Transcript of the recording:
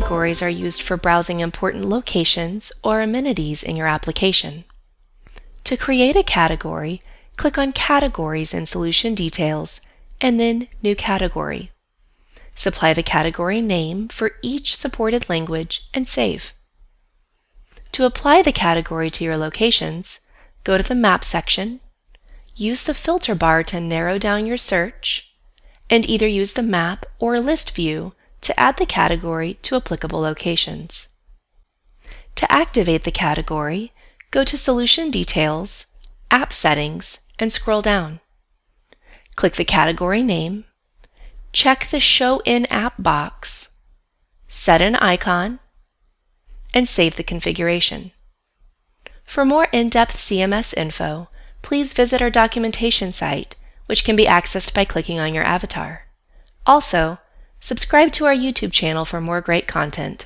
categories are used for browsing important locations or amenities in your application. To create a category, click on Categories in Solution Details and then New Category. Supply the category name for each supported language and save. To apply the category to your locations, go to the Map section, use the filter bar to narrow down your search, and either use the Map or List view to add the category to applicable locations. To activate the category, go to Solution Details, App Settings, and scroll down. Click the category name, check the Show in App box, set an icon, and save the configuration. For more in-depth CMS info, please visit our documentation site, which can be accessed by clicking on your avatar. Also, subscribe to our YouTube channel for more great content.